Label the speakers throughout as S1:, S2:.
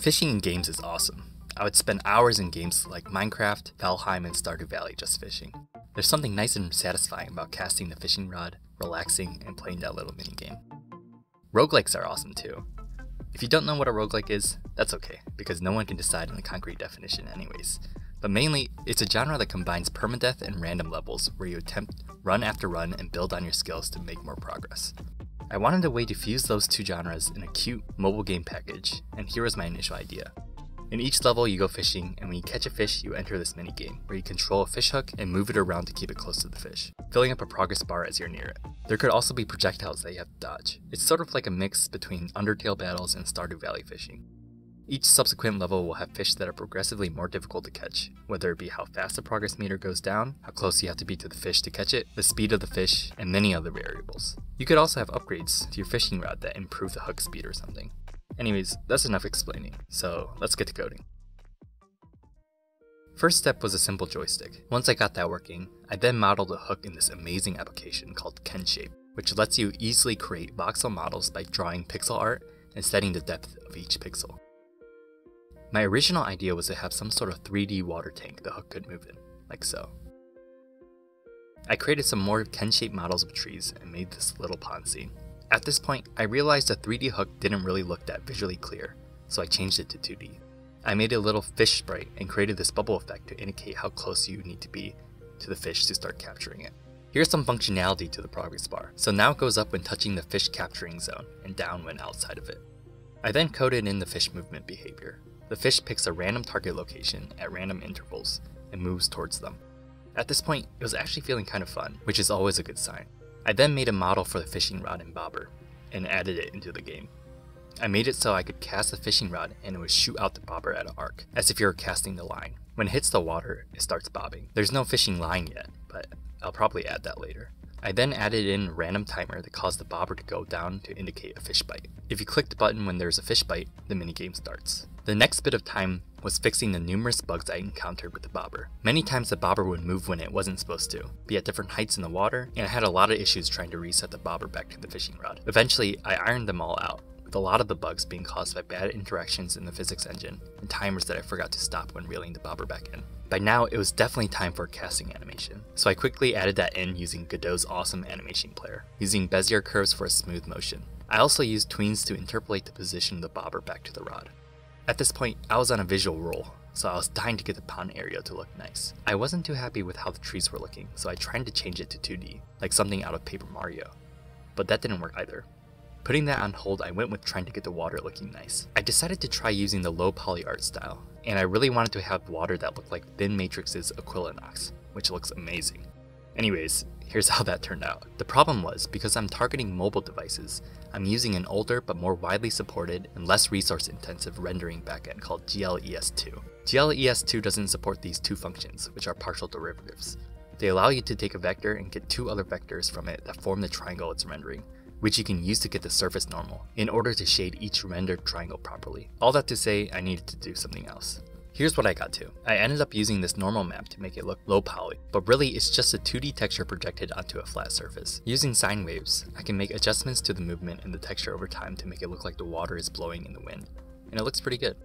S1: Fishing in games is awesome. I would spend hours in games like Minecraft, Valheim, and Stardew Valley just fishing. There's something nice and satisfying about casting the fishing rod, relaxing, and playing that little minigame. Roguelikes are awesome too. If you don't know what a roguelike is, that's okay, because no one can decide on a concrete definition anyways. But mainly, it's a genre that combines permadeath and random levels where you attempt run after run and build on your skills to make more progress. I wanted a way to fuse those two genres in a cute mobile game package, and here was my initial idea. In each level you go fishing, and when you catch a fish you enter this minigame, where you control a fish hook and move it around to keep it close to the fish, filling up a progress bar as you're near it. There could also be projectiles that you have to dodge. It's sort of like a mix between Undertale battles and Stardew Valley fishing. Each subsequent level will have fish that are progressively more difficult to catch, whether it be how fast the progress meter goes down, how close you have to be to the fish to catch it, the speed of the fish, and many other variables. You could also have upgrades to your fishing rod that improve the hook speed or something. Anyways, that's enough explaining, so let's get to coding. First step was a simple joystick. Once I got that working, I then modeled a hook in this amazing application called KenShape, which lets you easily create voxel models by drawing pixel art and setting the depth of each pixel. My original idea was to have some sort of 3D water tank the hook could move in, like so. I created some more KenShape models of trees and made this little pond scene. At this point, I realized a 3D hook didn't really look that visually clear, so I changed it to 2D. I made a little fish sprite and created this bubble effect to indicate how close you need to be to the fish to start capturing it. Here's some functionality to the progress bar. So now it goes up when touching the fish capturing zone and down when outside of it. I then coded in the fish movement behavior. The fish picks a random target location at random intervals and moves towards them. At this point, it was actually feeling kind of fun, which is always a good sign. I then made a model for the fishing rod and bobber and added it into the game. I made it so I could cast the fishing rod and it would shoot out the bobber at an arc, as if you were casting the line. When it hits the water, it starts bobbing. There's no fishing line yet, but I'll probably add that later. I then added in a random timer that caused the bobber to go down to indicate a fish bite. If you click the button when there's a fish bite, the minigame starts. The next bit of time was fixing the numerous bugs I encountered with the bobber. Many times the bobber would move when it wasn't supposed to, be at different heights in the water, and I had a lot of issues trying to reset the bobber back to the fishing rod. Eventually, I ironed them all out, with a lot of the bugs being caused by bad interactions in the physics engine, and timers that I forgot to stop when reeling the bobber back in. By now, it was definitely time for a casting animation, so I quickly added that in using Godot's awesome animation player, using Bezier curves for a smooth motion. I also used tweens to interpolate the position of the bobber back to the rod. At this point, I was on a visual roll, so I was dying to get the pond area to look nice. I wasn't too happy with how the trees were looking, so I tried to change it to 2D, like something out of Paper Mario. But that didn't work either. Putting that on hold, I went with trying to get the water looking nice. I decided to try using the low poly art style, and I really wanted to have water that looked like Thin Matrix's Aquilinox, which looks amazing. Anyways, here's how that turned out. The problem was, because I'm targeting mobile devices, I'm using an older but more widely supported and less resource intensive rendering backend called GLES2. GLES2 doesn't support these two functions, which are partial derivatives. They allow you to take a vector and get two other vectors from it that form the triangle it's rendering, which you can use to get the surface normal, in order to shade each rendered triangle properly. All that to say, I needed to do something else. Here's what I got to. I ended up using this normal map to make it look low poly, but really it's just a 2D texture projected onto a flat surface. Using sine waves, I can make adjustments to the movement and the texture over time to make it look like the water is blowing in the wind, and it looks pretty good.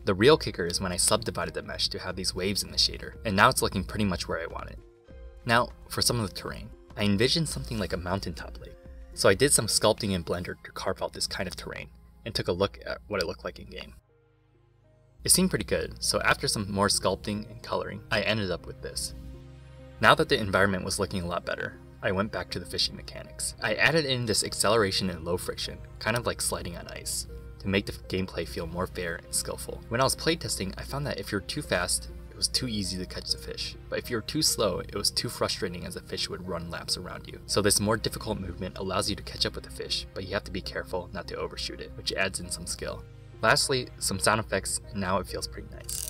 S1: The real kicker is when I subdivided the mesh to have these waves in the shader, and now it's looking pretty much where I want it. Now, for some of the terrain. I envisioned something like a mountaintop lake, so I did some sculpting in Blender to carve out this kind of terrain, and took a look at what it looked like in game. It seemed pretty good, so after some more sculpting and coloring, I ended up with this. Now that the environment was looking a lot better, I went back to the fishing mechanics. I added in this acceleration and low friction, kind of like sliding on ice, to make the gameplay feel more fair and skillful. When I was playtesting, I found that if you're too fast, it was too easy to catch the fish, but if you were too slow, it was too frustrating as the fish would run laps around you. So this more difficult movement allows you to catch up with the fish, but you have to be careful not to overshoot it, which adds in some skill. Lastly, some sound effects, and now it feels pretty nice.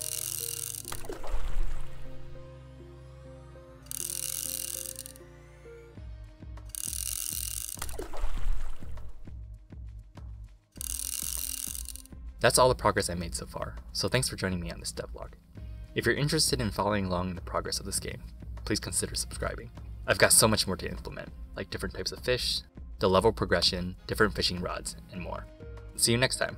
S1: That's all the progress I made so far, so thanks for joining me on this devlog. If you're interested in following along in the progress of this game, please consider subscribing. I've got so much more to implement, like different types of fish, the level progression, different fishing rods, and more. See you next time.